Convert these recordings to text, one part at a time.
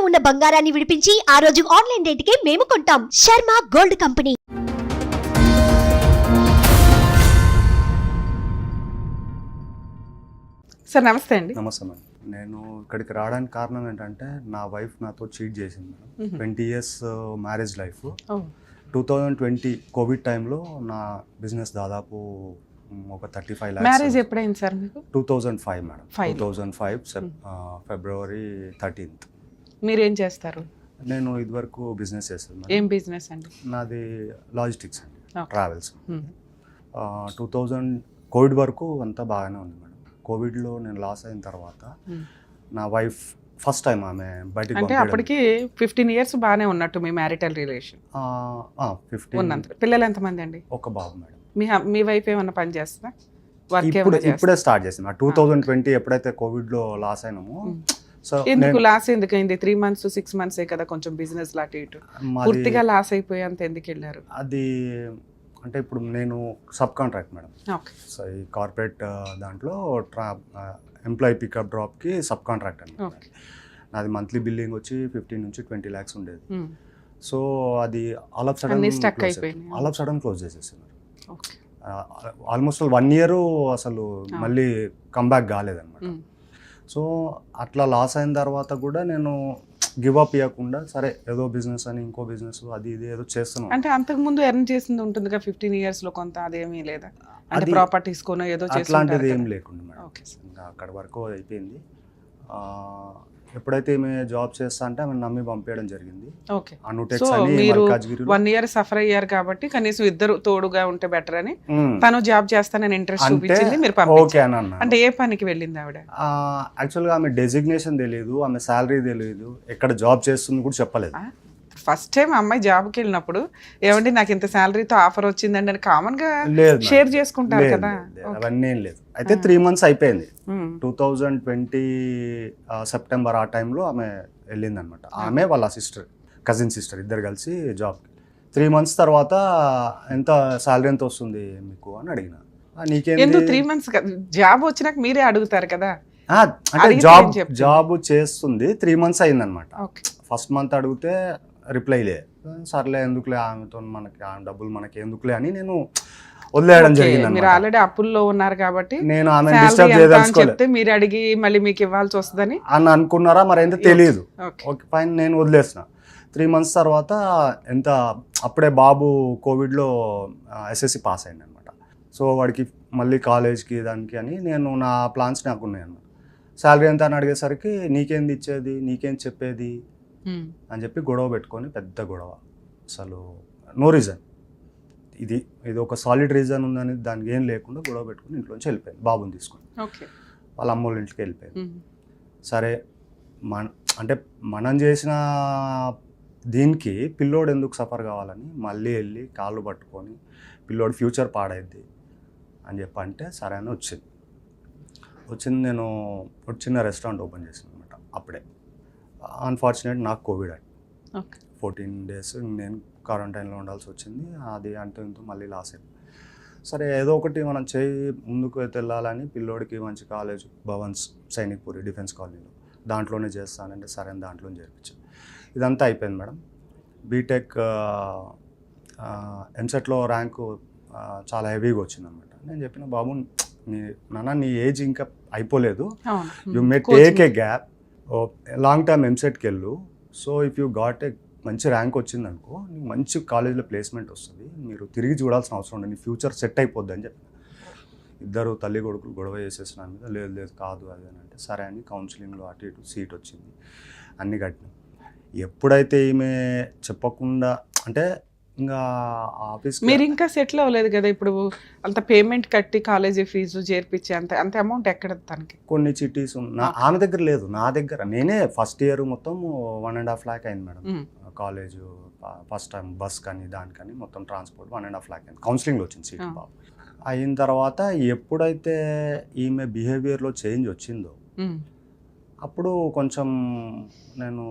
ఉన్న బంగారాన్ని విడిపించి ఆ రోజు ఆన్లైన్ రేటుకే మేము కొంటాం. Sharma gold company. సార్ నమస్తే అండి. నమస్తే మేడం. నేను ఇక్కడికి రావడానికి కారణం ఏంటంటే నా వైఫ్ నాతో చీట్ చేసింది madam. 20 years marriage life. 2020 Covid టైంలో నా బిజినెస్ దాదాపు ఒక 35 lakhs. మ్యారేజ్ ఎప్పుడైంది సార్ మీకు? 2005 మేడం. 2005 ఫిబ్రవరి 13th. మీరేం చేస్తారు? నేను ఇదివరకు బిజినెస్ చేస్తాను. ఏం బిజినెస్ అండి? నాది లాజిస్టిక్స్ అండి, ట్రావెల్స్. 2000 కోవిడ్ వరకు అంతా బాగానే ఉంది మేడం. కోవిడ్లో నేను లాస్ అయిన తర్వాత నా వైఫ్ ఫస్ట్ టైం ఆమె బయటకు అంటే అప్పటికి 15 years బాగానే ఉన్నట్టు మీ మ్యారిటల్ రిలేషన్? 15. పిల్లలు ఎంతమంది అండి? ఒక బాబు మేడం. మీ వైఫ్ ఏమన్నా పని చేస్తుందా? ఇప్పుడే స్టార్ట్ చేసింది. 2020 ఎప్పుడైతే కోవిడ్లో లాస్ అయినామో. సో ఎందుకు లాస్ ఎందుకు అయింది? 3 months 6 months కదా కొంచెం బిజినెస్ లాంటి ఇటు పూర్తిగా లాస్ అయిపోయి అంత ఎందుకు వెళ్ళారు? అది అంటే ఇప్పుడు నేను sub contract madam. Okay. So ఈ కార్పొరేట్ దాంట్లో ఎంప్లాయీ పికప్ డ్రాప్కి సబ్ కాంట్రాక్ట్ అండి. నాది మంత్లీ బిల్లింగ్ వచ్చి 15 నుంచి 20 lakhs ఉండేది. సో అది ఆల్ ఆఫ్ సడన్ క్లోజ్ చేసేసారు. ఆల్మోస్ట్ 1 year అసలు మళ్ళీ కంబ్యాక్ కాలేదన్నమాట. సో అట్లా లాస్ అయిన తర్వాత కూడా నేను గివ్ అప్ ఇవ్వకుండా సరే ఏదో బిజినెస్ అని ఇంకో బిజినెస్ అది ఇది ఏదో చేస్తున్నాను. అంటే అంతకు ముందు ఎర్న్ చేసింది ఉంటుందిగా 15 years లో కొంత, అదేమీ లేదా? అంటే ప్రాపర్టీస్ కొనో ఏదో అట్లాంటిది ఏం లేకుండా మేడం. ఇంకా అక్కడ వరకు అయిపోయింది. ఎప్పుడైతే ఈమె జాబ్ చేస్తా అంటే ఆమె నమ్మి పంపించడం జరిగింది. ఓకే. అనుటెక్స్ అని మల్కాజ్గిరిలో 1 year సఫర్ అయ్యారు కాబట్టి కనీసం ఇద్దరు తోడుగా ఉంటే బెటర్ అని తను జాబ్ చేస్తానని ఇంట్రెస్ట్ చూపించింది, మీరు పంపించారు. అంటే ఏ పనికి వెళ్ళింది ఆవిడ? యాక్చువల్గా ఆమె డెసిగ్నేషన్ తెలియదు, ఆమె శాలరీ తెలియదు, ఎక్కడ జాబ్ చేస్తుంది కూడా చెప్పలేదు. ఫస్ట్ టైం అమ్మాయి జాబ్కి వెళ్ళినప్పుడు ఏమండి నాకు ఇంత శాలరీతో ఆఫర్ వచ్చిందండి అని కామన్ గా షేర్ చేసుకుంటారు కదా. అవన్నీ ఏం లేదు. అయితే 3 months అయిపోయింది. 2020 సెప్టెంబర్ ఆ టైంలో ఆమె వెళ్ళింది అనమాట. ఆమె వాళ్ళ సిస్టర్, కజిన్ సిస్టర్ ఇద్దరు కలిసి జాబ్కి. 3 months తర్వాత ఎంత శాలరీ ఎంత వస్తుంది మీకు అని అడిగిన. నీకేందుకు 3 months జాబ్ వచ్చినాక మీరే అడుగుతారు కదా. అంటే జాబ్ చేస్తుంది 3 months అయిందనమాట. ఫస్ట్ మంత్ అడిగితే రిప్లై లే, సర్లే ఎందుకులే ఆమెతో మనకి డబ్బులు మనకి ఎందుకులే అని నేను వదిలేయడం జరిగింది. మీరు ఆల్రెడీ అప్పుల్లో ఉన్నారు కాబట్టి నేను ఆమె డిస్టర్బ్ చేయదలుచుకోలేదు. మీరు అడిగి మళ్ళీ మీకు ఇవ్వాల్సి వస్తుందని అని అనుకున్నారా మరి ఏంటో తెలియదు. ఓకే ఫైన్, నేను వదిలేసిన. 3 months తర్వాత ఎంత అప్పుడే బాబు కోవిడ్లో SSC పాస్ అయింది అనమాట. సో వాడికి మళ్ళీ కాలేజ్కి దానికి అని నేను నా ప్లాన్స్ నాకు ఉన్నాయి అన్నమాట. శాలరీ ఎంత అని అడిగేసరికి నీకేంది ఇచ్చేది, నీకేం చెప్పేది అని చెప్పి గొడవ పెట్టుకొని, పెద్ద గొడవ, అసలు నో రీజన్. ఇది ఒక సాలిడ్ రీజన్ ఉందని దానికి ఏం లేకుండా గొడవ పెట్టుకుని ఇంట్లోంచి వెళ్ళిపోయింది బాబుని తీసుకొని. వాళ్ళ అమ్మోళ్ళ ఇంటికి వెళ్ళిపోయింది. సరే అంటే మనం చేసిన దీనికి పిల్లోడు ఎందుకు సఫర్ కావాలని మళ్ళీ వెళ్ళి కాళ్ళు పట్టుకొని పిల్లోడు ఫ్యూచర్ పాడైద్ది అని చెప్పంటే సరే అని వచ్చింది. నేను ఒక చిన్న రెస్టారెంట్ ఓపెన్ చేసాను అనమాట. అప్పుడే అన్ఫార్చునేట్ నాకు కోవిడ్ అయ్యి 14 days నేను క్వారంటైన్లో ఉండాల్సి వచ్చింది. అది అంటూ మళ్ళీ లాస్ అయింది. సరే ఏదో ఒకటి మనం ముందుకు వెళ్ళాలని పిల్లోడికి మంచి కాలేజ్ భవన్స్ సైనిక్పూరి డిఫెన్స్ కాలనీలో దాంట్లోనే చేస్తానంటే సరే దాంట్లోనే చేర్పించాను. ఇదంతా అయిపోయింది మేడం. బీటెక్ ఎంసెట్లో ర్యాంకు చాలా హెవీగా వచ్చింది అనమాట. నేను చెప్పిన బాబు నీ ఏజ్ ఇంకా అయిపోలేదు, you may take a gap, long term ఎంసెట్కి వెళ్ళు. So if you got a మంచి ర్యాంక్ వచ్చింది అనుకో, నీకు మంచి కాలేజ్లో ప్లేస్మెంట్ వస్తుంది, మీరు తిరిగి చూడాల్సిన అవసరం ఉండదు, నీ ఫ్యూచర్ సెట్ అయిపోద్ది అని చెప్పి. ఇద్దరు తల్లి కొడుకులు గొడవ చేసేసిన మీద లేదు కాదు అది అని అంటే సరే అని కౌన్సిలింగ్లో అటు ఇటు సీట్ వచ్చింది, అన్నీ కట్టినాం. ఎప్పుడైతే ఈమె చెప్పకుండా అంటే ఇంకా ఆఫీస్ మీరు ఇంకా సెటిల్ అవ్వలేదు కదా, ఇప్పుడు అంత పేమెంట్ కట్టి కాలేజీ ఫీజు చేర్పించి అంత అమౌంట్ ఎక్కడ తనకి? కొన్ని చిట్టీస్ ఆమె దగ్గర లేదు, నా దగ్గర. నేనే ఫస్ట్ ఇయర్ మొత్తం 1.5 lakh అయింది madam. College first time bus కానీ దానికని మొత్తం ట్రాన్స్పోర్ట్ 1.5 lakh అయింది. కౌన్సిలింగ్లో వచ్చింది సీట్ బాబు. అయిన తర్వాత ఎప్పుడైతే ఈమె బిహేవియర్లో చేంజ్ వచ్చిందో అప్పుడు కొంచెం నేను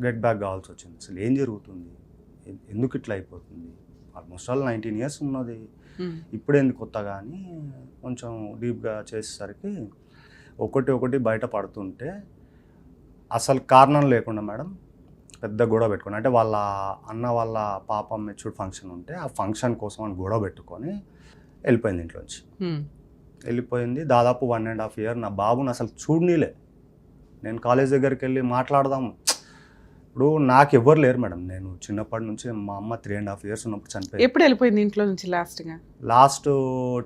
గెట్ బ్యాక్ కావాల్సి వచ్చింది. అసలు ఏం జరుగుతుంది, ఎందుకు ఇట్లా అయిపోతుంది, ఆల్మోస్ట్ ఆల్ 19 years ఉన్నది, ఇప్పుడేంది కొత్తగా అని కొంచెం డీప్గా చేసేసరికి ఒకటి బయట పడుతుంటే అసలు కారణం లేకుండా మేడం పెద్ద గొడవ పెట్టుకొని, అంటే వాళ్ళ అన్న వాళ్ళ పాప మెచ్యూర్డ్ ఫంక్షన్ ఉంటే ఆ ఫంక్షన్ కోసం అని గొడవ పెట్టుకొని వెళ్ళిపోయింది ఇంట్లోంచి. వెళ్ళిపోయింది. దాదాపు 1.5 year నా బాబుని అసలు చూడనీలే. నేను కాలేజ్ దగ్గరికి వెళ్ళి మాట్లాడదాం, ఇప్పుడు నాకు ఎవ్వరు లేరు మేడం. నేను చిన్నప్పటి నుంచి మా అమ్మ 3.5 years ఉన్నప్పుడు చనిపోయింది. ఎప్పుడు వెళ్ళిపోయింది ఇంట్లో నుంచి లాస్ట్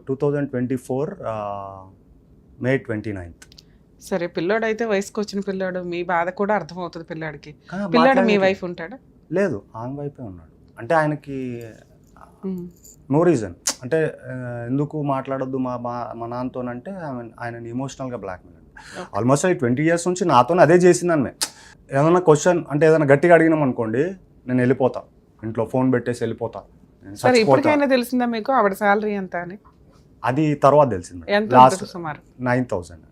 2024 May 29th. సరే, పిల్లోడు అయితే వయసుకు వచ్చిన పిల్లోడు, మీ బాధ కూడా అర్థమవుతుంది పిల్లాడికి. పిల్లాడు మీ వైఫ్ ఉంటాడా? లేదు, ఆమె వైఫే ఉన్నాడు. అంటే ఆయనకి నో రీజన్, అంటే ఎందుకు మాట్లాడొద్దు మా నాన్నతోనంటే ఆయనని ఎమోషనల్గా బ్లాక్మెయిల్. ఆల్మోస్ట్ 20 years నుంచి నాతో అదే చేసింది ఆమె. ఏదైనా క్వశ్చన్ అంటే ఏదైనా గట్టిగా అడిగినాం అనుకోండి, నేను వెళ్ళిపోతా, ఇంట్లో ఫోన్ పెట్టేసి వెళ్ళిపోతా. సరే, ఇప్పటికైనా తెలిసిందా మీకు ఆవిడ శాలరీ ఎంత అని? అది తర్వాత తెలిసింది. లాస్ట్ సుమారు 9,000.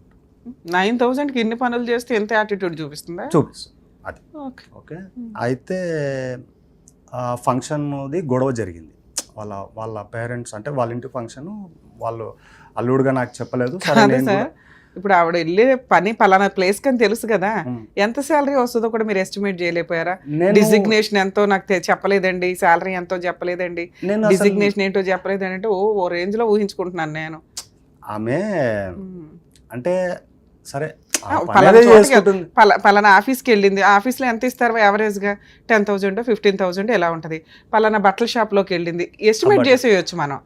9,000కి ఇన్ని పనులు చేస్తే ఎంత యాటిట్యూడ్ చూపిస్తుంది అది. ఓకే, అయితే ఫంక్షన్ది గొడవ జరిగింది. వాళ్ళ పేరెంట్స్, అంటే వాళ్ళ ఇంటి ఫంక్షన్, వాళ్ళు అల్లుడుగా నాకు చెప్పలేదు. ఇప్పుడు ఆవిడ వెళ్ళే పని పలానా ప్లేస్ కని తెలుసు కదా, ఎంత శాలరీ వస్తుందో కూడా మీరు ఎస్టిమేట్ చేయలేకపోయారా? డిజిగ్నేషన్ ఎంతో నాకు చెప్పలేదండి, శాలరీ ఎంతో చెప్పలేదండి, డిజిగ్నేషన్ ఏంటో చెప్పలేదండి అంటే ఓ రేంజ్ లో ఊహించుకుంటున్నాను నేను. ఆమె అంటే సరే పలానా ఆఫీస్కి వెళ్ళింది, ఆఫీస్లో ఎంత ఇస్తారు యావరేజ్ గా? 10,000 15,000 ఎలా ఉంటది? పలానా బట్టల షాప్ లోకి వెళ్ళింది, ఎస్టిమేట్ చేసేయచ్చు మనం.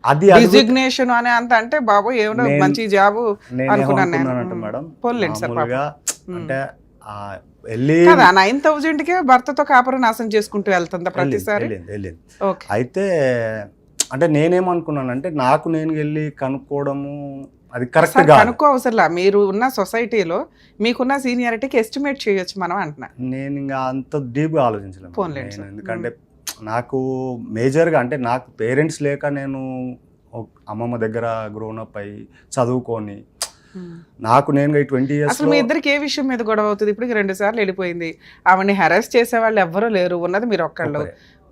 డిజిగ్నేషన్ అనే అంత అంటే బాబు ఏమో మంచి జాబ్ అనుకున్నాను నేను. పోన్లేండి సార్, అంటే 9,000కే భర్తతో కాపురం నాశనం చేసుకుంటూ వెళ్తుందా ప్రతిసారి? అయితే అంటే నేనేమనుకున్నానంటే నాకు నేను వెళ్ళి కనుక్కోవడము అది కరెక్ట్ గా కనుక్కో అవసరంలా, మీరు ఉన్న సొసైటీలో మీకున్న సీనియారిటీకి ఎస్టిమేట్ చేయొచ్చు మనం అంటున్నా. నేను ఇంకా అంత డీప్గా ఆలోచించలేను, ఎందుకంటే నాకు మేజర్గా అంటే నాకు పేరెంట్స్ లేక నేను అమ్మమ్మ దగ్గర గ్రోనప్ అయ్యి చదువుకొని నాకు నేను 20 years అసలు మీ ఇద్దరికి ఏ విషయం మీద గొడవ అవుతుంది? ఇప్పుడు 2 సార్లు వెళ్ళిపోయింది, ఆవిడని హెరాస్ చేసే వాళ్ళు ఎవ్వరూ లేరు, ఉన్నది మీరు ఒక్కళ్ళు.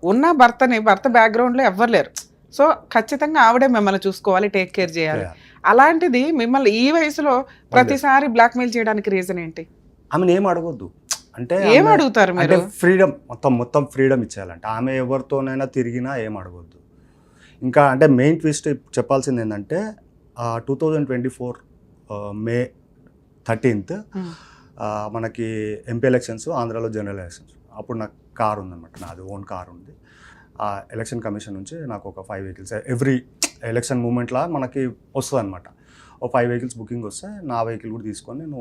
ఉన్న భర్త బ్యాక్గ్రౌండ్లో ఎవ్వరు లేరు. సో ఖచ్చితంగా ఆవిడే మిమ్మల్ని చూసుకోవాలి, టేక్ కేర్ చేయాలి. అలాంటిది మిమ్మల్ని ఈ వయసులో ప్రతిసారి బ్లాక్మెయిల్ చేయడానికి రీజన్ ఏంటి? ఆమెను ఏం అడగొద్దు అంటే ఏం అడుగుతారు మీరు? ఫ్రీడమ్, మొత్తం ఫ్రీడమ్ ఇచ్చేయాలంటే ఆమె ఎవరితోనైనా తిరిగినా ఏం అడగొద్దు. ఇంకా అంటే మెయిన్ ట్విస్ట్ చెప్పాల్సింది ఏంటంటే 2024 May 13th మనకి ఎంపీ ఎలక్షన్స్, ఆంధ్రాలో జనరల్ ఎలక్షన్స్. అప్పుడు నాకు కారు ఉందన్నమాట, నాది ఓన్ కారు ఉంది. ఎలక్షన్ కమిషన్ నుంచి నాకు ఒక 5 vehicles ఎవ్రీ ఎలక్షన్ మూమెంట్లా మనకి వస్తుంది అనమాట. ఓ 5 vehicles బుకింగ్ వస్తే నా వెహికల్ కూడా తీసుకొని నేను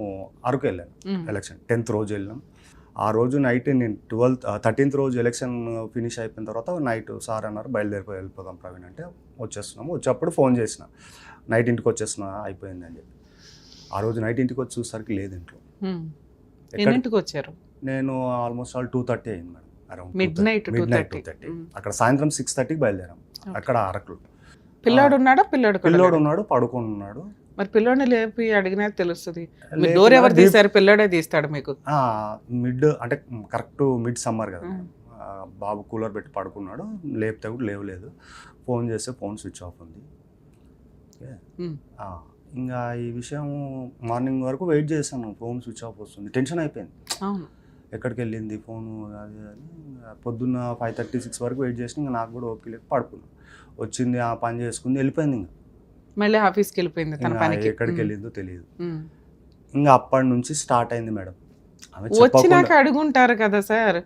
అరకు వెళ్ళాను. ఎలక్షన్ 10th రోజు వెళ్ళాం. ఆ రోజు నైట్ నేను 13th రోజు ఎలక్షన్ ఫినిష్ అయిపోయిన తర్వాత నైట్ సార్ అన్నారు వెళ్ళిపోదాం ప్రవీణ్ అంటే వచ్చేస్తున్నాము. వచ్చేప్పుడు ఫోన్ చేసిన, నైట్ ఇంటికి వచ్చేస్తున్నా అయిపోయింది అని చెప్పి. ఆ రోజు నైట్ ఇంటికి వచ్చి చూసరికి లేదు ఇంట్లో. ఎన్నింటికి వచ్చారు? నేను ఆల్మోస్ట్ 2:30 అయింది మేడం, అరౌండ్ midnight 2:30. అక్కడ సాయంత్రం 6:30కి బయలుదేరాం. అక్కడ అరకులో పిల్లాడు ఉన్నాడా? పిల్లోడు ఉన్నాడు, పడుకొని ఉన్నాడు. మరి పిల్లోడిని లేపి అడిగినా తెలుస్తుంది. డోర్ ఎవరు తీశారు? పిల్లోడే తీస్తాడు మీకు? అంటే కరెక్ట్ మిడ్ సమ్మర్ కదా, బాబు కూలర్ పెట్టి పడుకున్నాడు, లేపితే కూడా లేవలేదు. ఫోన్ చేస్తే ఫోన్ స్విచ్ ఆఫ్ ఉంది. ఇంకా ఈ విషయం మార్నింగ్ వరకు వెయిట్ చేశాను, ఫోన్ స్విచ్ ఆఫ్ వస్తుంది, టెన్షన్ అయిపోయింది. ఎక్కడికి వెళ్ళింది ఫోను అది అని. పొద్దున్న 5:36 వరకు వెయిట్ చేసి ఇంకా నాకు కూడా ఓపిక లేక పడుకున్నాను. వచ్చింది, ఆ పని చేసుకుంది, వెళ్ళిపోయింది. ఇంకా మళ్ళీ ఆఫీస్కి వెళ్ళిపోయింది, తన పనికి ఎక్కడికి వెళ్ళిందో తెలియదు. ఇంకా అప్పటి నుంచి స్టార్ట్ అయింది మేడం. వచ్చినాక అడుగుంటారు కదా సార్,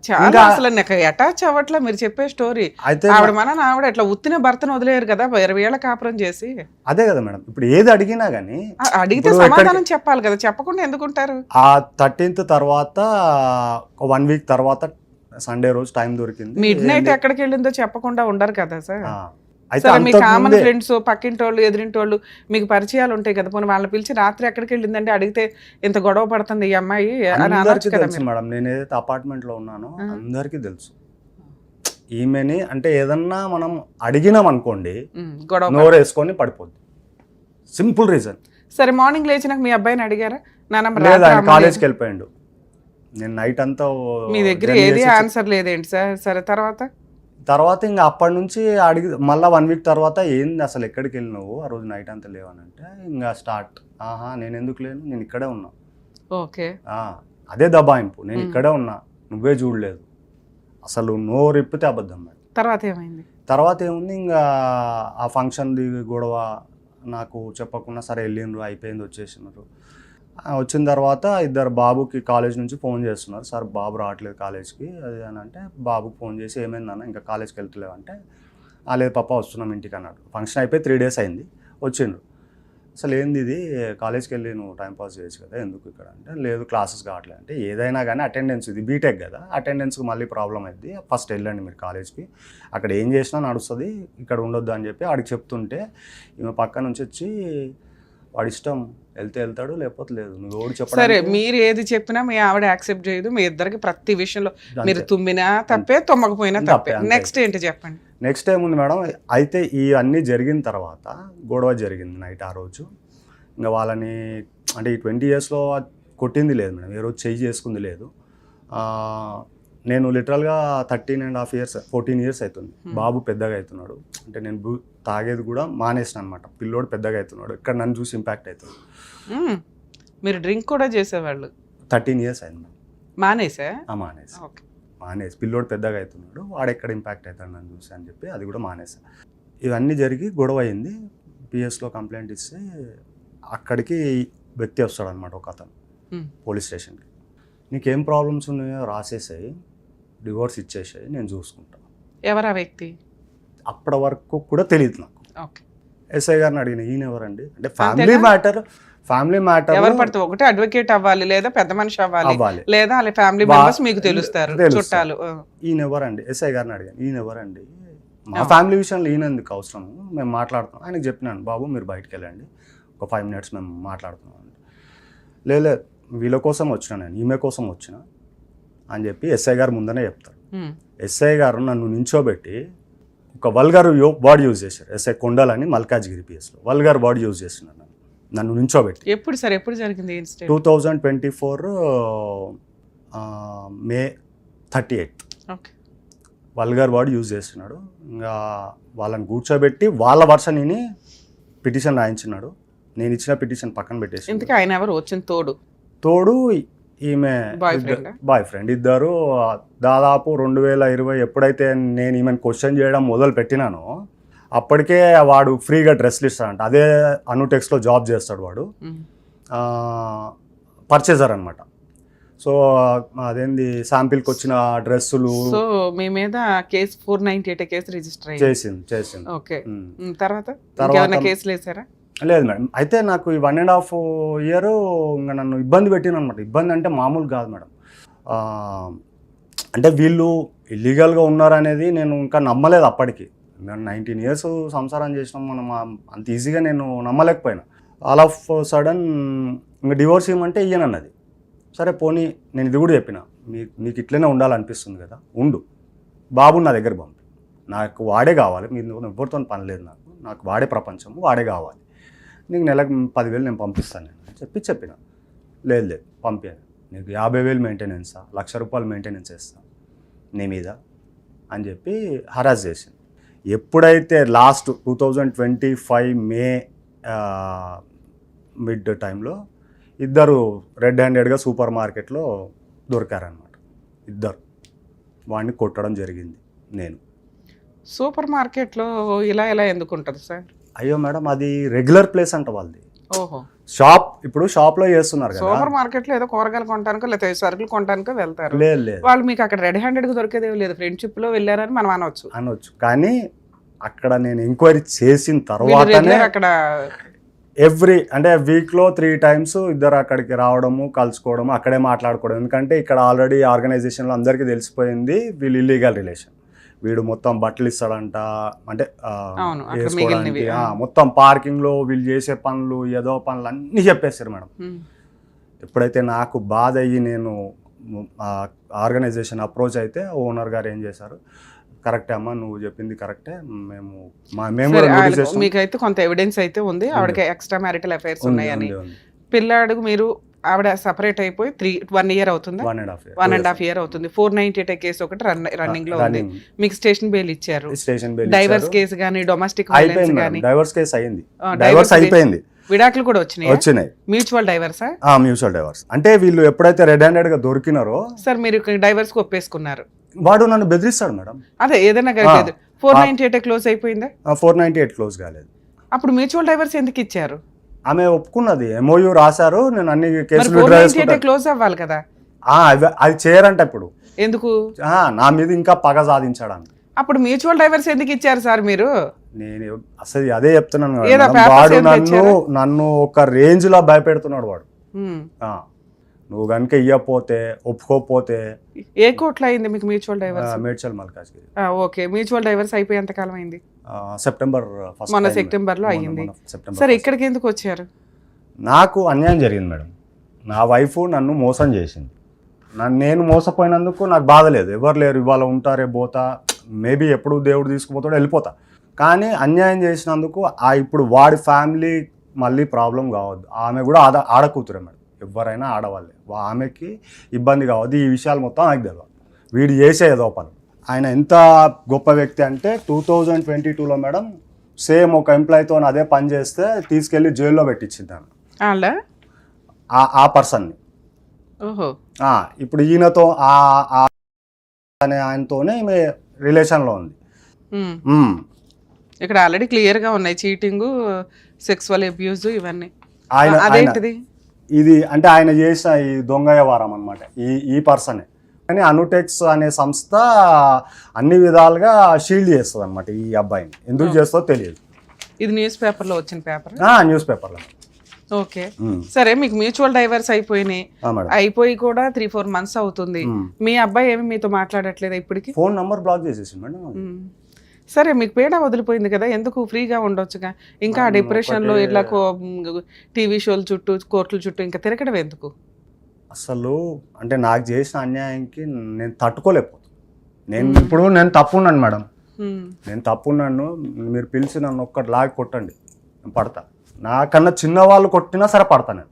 చాలా అసలు నాకు అటాచ్ అవ్వట్లే మీరు చెప్పే స్టోరీ. ఆవిడ ఆవిడ ఇట్లా ఉత్తిన భర్తను వదిలేరు కదా 20 ఏళ్ల కాపురం చేసి. అదే కదా మేడం, ఇప్పుడు ఏది అడిగినా గానీ అడిగితే సమాధానం చెప్పాలి కదా, చెప్పకుండా ఎందుకుంటారు? ఆ 13th తర్వాత 1 week తర్వాత సండే రోజు టైం దొరికింది. మిడ్నైట్ ఎక్కడికి వెళ్ళిందో చెప్పకుండా ఉండరు కదా సార్. మీ కామన్ ఫ్రెండ్స్, పక్కింటోళ్ళు, ఎదిరింటోళ్ళు, మీకు పరిచయాలు ఉంటాయి కదా, పోనీ వాళ్ళని పిలిచి రాత్రి ఎక్కడికి వెళ్ళిందంటే అడిగితే ఇంత గొడవ పడుతుంది ఈ అమ్మాయి అని అనొచ్చు కదా మేడం. నేను ఏదైతే అపార్ట్మెంట్ లో ఉన్నానో అందరికీ తెలుసు ఈమెని. అంటే ఏదన్నా మనం అడిగినాం అనుకోండి, నోరు వేసుకొని పడిపోద్ది, సింపుల్ రీజన్. సరే, మార్నింగ్ లేచినాక మీ అబ్బాయిని అడిగారా? కాలేజ్కి వెళ్ళిపోయాడు. నేను నైట్ అంతా మీ దగ్గర ఏది ఆన్సర్ లేదేంటి సార్? సరే, తర్వాత ఇంకా అప్పటి నుంచి అడిగి మళ్ళీ 1 week తర్వాత ఏంది అసలు ఎక్కడికి వెళ్ళినావు, ఆ రోజు నైట్ అంతా లేవనంటే ఇంకా స్టార్ట్. నేను ఎందుకు లేను, నేను ఇక్కడే ఉన్నా. ఓకే, అదే దబాయింపు. నేను ఇక్కడే ఉన్నా, నువ్వే చూడలేదు, అసలు నోరెప్పితే అబద్ధం మేడం. తర్వాత ఏమైంది? తర్వాత ఏముంది, ఇంకా ఆ ఫంక్షన్ది గొడవ నాకు చెప్పకుండా సరే వెళ్ళిండ్రు, అయిపోయింది, వచ్చేసినారు. వచ్చిన తర్వాత ఇద్దరు బాబుకి కాలేజ్ నుంచి ఫోన్ చేస్తున్నారు, సార్ బాబు రావట్లేదు కాలేజ్కి అది అని అంటే, బాబుకి ఫోన్ చేసి ఏమైందన్న ఇంకా కాలేజ్కి వెళ్తలేవు అంటే, లేదు పాప వస్తున్నాం ఇంటికి అన్నాడు. ఫంక్షన్ అయిపోయి 3 days అయింది, వచ్చిండ్రు. అసలు ఏంది ఇది, కాలేజ్కి వెళ్ళి నువ్వు టైంపాస్ చేయొచ్చు కదా, ఎందుకు ఇక్కడ అంటే, లేదు క్లాసెస్ కావట్లేదు అంటే, ఏదైనా కానీ అటెండెన్స్, ఇది బీటెక్ కదా, అటెండెన్స్కి మళ్ళీ ప్రాబ్లం అయింది, ఫస్ట్ వెళ్ళండి మీరు కాలేజ్కి, అక్కడ ఏం చేసినా నడుస్తుంది, ఇక్కడ ఉండొద్దు అని చెప్పి వాడికి చెప్తుంటే, ఈమె పక్క నుంచి వచ్చి వాడి ఇష్టం, వెళ్తే వెళ్తాడు లేకపోతే లేదు, నువ్వు ఓడి చెప్పాలి. సరే, మీరు ఏది చెప్పినా మీ ఆవిడ యాక్సెప్ట్ చేయదు, మీ ఇద్దరికి ప్రతి విషయంలో మీరు తుమ్మినా తప్పే, తుమ్మకపోయినా తప్పే. నెక్స్ట్ ఏంటి చెప్పండి? నెక్స్ట్ ఏముంది మేడం, అయితే ఇవన్నీ జరిగిన తర్వాత గొడవ జరిగింది నైట్ ఆ రోజు. ఇంకా వాళ్ళని అంటే ఈ 20 yearsలో కొట్టింది లేదు మేడం, ఏ రోజు చెయ్యి చేసుకుంది లేదు. నేను లిటరల్గా 13.5 years 14 years అవుతుంది, బాబు పెద్దగా అవుతున్నాడు. అంటే నేను తాగేది కూడా మానేసిన అనమాట, పిల్లోడు పెద్దగా అవుతున్నాడు, ఇక్కడ నన్ను చూసి ఇంపాక్ట్ అవుతుంది. మీరు డ్రింక్ కూడా చేసేవాళ్ళు? 13 years అయింది. మానేసా? మానేసి పిల్లోడు పెద్దగా అవుతున్నాడు, వాడెక్కడ ఇంపాక్ట్ అవుతాడు నన్ను చూసి అని చెప్పి అది కూడా మానేసా. ఇవన్నీ జరిగి గొడవ అయింది, పిఎస్లో కంప్లైంట్ ఇస్తే అక్కడికి వ్యక్తి వస్తాడు అనమాట, ఒక అతను పోలీస్ స్టేషన్కి. నీకేం ప్రాబ్లమ్స్ ఉన్నాయో రాసేసాయి, డివోర్స్ ఇచ్చేసాయి, నేను చూసుకుంటాను. ఎవరా వ్యక్తి? అప్పటి వరకు కూడా తెలియదు నాకు. ఎస్ఐ గారిని అడిగిన, ఈయన ఎవరండి అంటే, ఫ్యామిలీ మ్యాటర్ ఎవరు పడితే ఒకటి అడ్వకేట్ అవ్వాలి, లేదా పెద్ద మనిషి అవ్వాలి, లేదా వాళ్ళ ఫ్యామిలీ మెంబర్స్ మీకు తెలుస్తారు, చుట్టాలు. ఈయన ఎవరండి, ఎస్ఐ గారిని అడిగాను, ఈయన ఎవరండి, మా ఫ్యామిలీ విషయంలో ఈయన ఎందుకు అవసరం, మేము మాట్లాడుతున్నాం. ఆయనకు చెప్పినాను, బాబు మీరు బయటకు వెళ్ళండి, ఒక 5 minutes మేము మాట్లాడుతున్నాం అంటే, లేదు వీళ్ళ కోసం వచ్చినా, నేను ఈమె కోసం వచ్చిన అని చెప్పి ఎస్ఐ గారు ముందనే చెప్తారు. ఎస్ఐ గారు నన్ను నించోబెట్టి ఒక వల్గర్ వర్డ్ యూజ్ చేశారు. ఎస్ఐ కొండలని మల్కాజ్గిరి పిఎస్లో వల్గర్ వర్డ్ యూజ్ చేస్తున్నారు నన్ను నించోబెట్టి. ఎప్పుడు సార్, ఎప్పుడు జరిగింది incident? 2024 May 38 vulgar word use చేస్తున్నాడు. ఇంకా వాళ్ళని కూర్చోబెట్టి వాళ్ళ వర్షన్ విని పిటిషన్ రాయించినాడు. నేను ఇచ్చిన పిటిషన్ పక్కన పెట్టేసి, ఇంతకీ ఆయన ఎవరు వచ్చిన తోడు ఈమె బాయ్ ఫ్రెండ్, ఇద్దరు. దాదాపు 2020 ఎప్పుడైతే నేను ఈమెను క్వశ్చన్ చేయడం మొదలు పెట్టినానో అప్పటికే వాడు ఫ్రీగా డ్రెస్లు ఇస్తాడంట. అదే అనుటెక్స్లో జాబ్ చేస్తాడు వాడు, పర్చేజర్ అనమాట. సో అదేంది శాంపిల్కి వచ్చిన డ్రెస్సులు. సో మీ మీద కేసు 498 కేసు రిజిస్టర్ చేసింది. ఓకే, తర్వాత కేసులు వేసారా? లేదు మేడం. అయితే నాకు ఈ 1.5 year ఇంకా నన్ను ఇబ్బంది పెట్టిన అనమాట. ఇబ్బంది అంటే మామూలు కాదు మేడం. అంటే వీళ్ళు ఇల్లీగల్గా ఉన్నారనేది నేను ఇంకా నమ్మలేదు అప్పటికి. నేను 19 years సంసారం చేసినాం మనం, అంత ఈజీగా నేను నమ్మలేకపోయినా. ఆల్ ఆఫ్ సడన్ ఇంకా డివోర్స్ ఇవ్వమంటే ఇయ్యనన్నది. సరే పోనీ, నేను ఇది కూడా చెప్పిన, నీకు ఇట్లనే ఉండాలనిపిస్తుంది కదా, ఉండు, బాబు నా దగ్గర పంపి, నాకు వాడే కావాలి, మీరు ఎవరితో పని లేదు, నాకు వాడే ప్రపంచము, వాడే కావాలి, నీకు నెలకు 10,000 నేను పంపిస్తాను నేను చెప్పిన. లేదు పంపాను, నీకు 50,000 మెయింటెనెన్సా, ₹1,00,000 మెయింటెనెన్స్ వేస్తాను నీ మీద అని చెప్పి హరాస్ చేసింది. ఎప్పుడైతే లాస్ట్ 2025 May మిడ్ టైంలో ఇద్దరు రెడ్ హ్యాండెడ్గా సూపర్ మార్కెట్లో దొరికారనమాట. ఇద్దరు వాడిని కొట్టడం జరిగింది. నేను సూపర్ మార్కెట్లో ఇలా ఎందుకు ఉంటుంది సార్? అయ్యో మేడం, అది రెగ్యులర్ ప్లేస్ అంట వాళ్ళది. ఓహో, షాప్, ఇప్పుడు షాప్ లో చేస్తున్నారు కదా. సూపర్ మార్కెట్ లో ఏదో కూరగాయలు కొనడానికో లేదా సరుకులు కొనడానికో వెళ్తారు. లేదు వాళ్ళు మీకు అక్కడ రెడ్ హ్యాండెడ్ గా దొరికేదే లేదు, ఫ్రెండ్షిప్ లో వెళ్ళారని మనం అనొచ్చు. కానీ అక్కడ నేను ఎంక్వైరీ చేసిన తర్వాతనే అక్కడ అంటే వీక్లో 3 times ఇద్దరు అక్కడికి రావడము, కలుసుకోవడము, అక్కడే మాట్లాడుకోవడం. ఎందుకంటే ఇక్కడ ఆల్రెడీ ఆర్గనైజేషన్లో అందరికీ తెలిసిపోయింది వీళ్ళు ఇల్లీగల్ రిలేషన్. వీడు మొత్తం బట్టలు ఇస్తాడంట, అంటే వేసుకోవడానికి, మొత్తం పార్కింగ్లో వీళ్ళు చేసే పనులు, ఏదో పనులు అన్నీ చెప్పేస్తారు మేడం. ఎప్పుడైతే నాకు బాధ అయ్యి నేను ఆర్గనైజేషన్ అప్రోచ్ అయితే ఓనర్ గారు ఏం చేశారు, కరెక్టే అమ్మా, నువ్వు చెప్పింది కరెక్టే, మీకైతే కొంత ఎవిడెన్స్ అయితే ఉంది ఆవిడకి ఎక్స్ట్రా మ్యారిటల్ అఫైర్స్ ఉన్నాయని. పిల్లాడు మీరు ఆవిడ సపరేట్ అయిపోయి 1 year అవుతుంది, 1.5 year అవుతుంది. 498 కేసు ఒకటి రన్నింగ్ లో ఉంది. మీకు స్టేషన్ బెయిల్ ఇచ్చారు. డైవర్స్ కేసు కానీ డొమెస్టిక్ వైలెన్స్ కానీ? డైవర్స్ కేసు అయింది, డైవర్స్ అయిపోయింది. విడాకులు కూడా వచ్చినాయి. వచ్చినాయి. మ్యూచువల్ డైవర్సా? Mutual divorce. అంటే వీళ్ళు ఎప్పుడైతే రెడ్ హ్యాండెడ్గా దొరికినారో సార్ మీరు డైవర్స్కి ఒప్పేసుకున్నారు. వాడు నన్ను బెదిరిస్తాడు మేడం. అదే ఏదైనా కలిగేది 498 క్లోజ్ అయిపోయిందా? 498 క్లోజ్ కాలేదు. అప్పుడు మ్యూచువల్ డైవర్స్ ఎందుకు ఇచ్చారు? ఆమె ఒప్పుకున్నది, MOU రాశారు, నేను అన్ని మరి కేసులు 498 క్లోజ్ అవ్వాలి కదా. అది చేయరంట ఇప్పుడు. ఎందుకు? నా మీద ఇంకా పగ సాధించాడు. అప్పుడు మ్యూచువల్ డైవర్స్ ఎందుకు ఇచ్చారు సార్ మీరు? నేను అసలు అదే చెప్తున్నాను కదా ఏదో మేడం. papers వాడు ఏం తెచ్చారా? నన్ను ఒక రేంజ్ లో భయపెడుతున్నాడు వాడు. హ్మ్. నువ్వు కనుక ఇయ్యపోతే, ఒప్పుకోపోతే. ఏ కోర్టులో అయింది మీకు mutual divorce? Medchal Malkajgiri. Okay, mutual divorce అయిపోయి ఎంత కాలం అయింది? September first. మొన్న సెప్టెంబర్లో అయ్యింది. సరే ఇక్కడికి ఎందుకు వచ్చారు? నాకు అన్యాయం జరిగింది మేడం. నా వైఫ్ నన్ను మోసం చేసింది. నేను మోసపోయినందుకు నాకు బాధ లేదు. ఎవరు లేరు, ఇవాళ ఉంటారే పోతా, మేబీ ఎప్పుడు దేవుడు తీసుకుపోతాడో వెళ్ళిపోతా. కానీ అన్యాయం చేసినందుకు ఇప్పుడు వాడి ఫ్యామిలీ మళ్ళీ ప్రాబ్లం కావద్దు. ఆమె కూడా ఆడకూతురే మేడం. ఎవరైనా ఆడవాళ్ళే. ఆమెకి ఇబ్బంది కావద్దు. ఈ విషయాలు మొత్తం నాకు తెలియదు. వీడు చేసే ఏదో పని. ఆయన ఎంత గొప్ప వ్యక్తి అంటే 2022లో మేడం సేమ్ ఒక ఎంప్లాయీతో అదే పని చేస్తే తీసుకెళ్ళి జైల్లో పెట్టించిందాను ఆ పర్సన్ని. ఓహో. ఇప్పుడు ఈయనతో అనే ఆయనతోనే ఈమె రిలేషన్లో ఉంది. ఇక్కడ ఆల్రెడీ క్లియర్ గా ఉన్నాయి చీటింగ్, సెక్సువల్ అబ్యూజ్ ఇవన్నీ. అదేంటిది ఇది అంటే ఆయన చేసిన ఈ దొంగ వ్యవహారం అనమాట ఈ పర్సనే. కానీ అనుటెక్స్ అనే సంస్థ అన్ని విధాలుగా షీల్డ్ చేస్తుంది అనమాట ఈ అబ్బాయిని. ఎందుకు చేస్తుందో తెలియదు. ఇది న్యూస్ పేపర్లో వచ్చిన పేపర్? న్యూస్ పేపర్లో. ఓకే సరే, మీకు మ్యూచువల్ డైవర్స్ అయిపోయినాయి, అయిపోయి కూడా 3-4 months అవుతుంది. మీ అబ్బాయి ఏమి మీతో మాట్లాడట్లేదా ఇప్పటికి? ఫోన్ నంబర్ బ్లాక్ చేసేసి మేడం. సరే మీకు పేడ వదిలిపోయింది కదా, ఎందుకు ఫ్రీగా ఉండొచ్చుగా? ఇంకా ఆ డిప్రెషన్లో ఇట్లా టీవీ షోల చుట్టూ, కోర్టుల చుట్టూ ఇంకా తిరగడం ఎందుకు? అసలు అంటే నాకు చేసిన అన్యాయంకి నేను తట్టుకోలేకపోతున్నాను. ఇప్పుడు నేను తప్పున్నాను మేడం. నేను తప్పున్నాను. మీరు పిలిచి నన్ను ఒక్కటి లాగి కొట్టండి, నేను పడతా. నాకన్నా చిన్నవాళ్ళు కొట్టినా సరే పడతా నేను.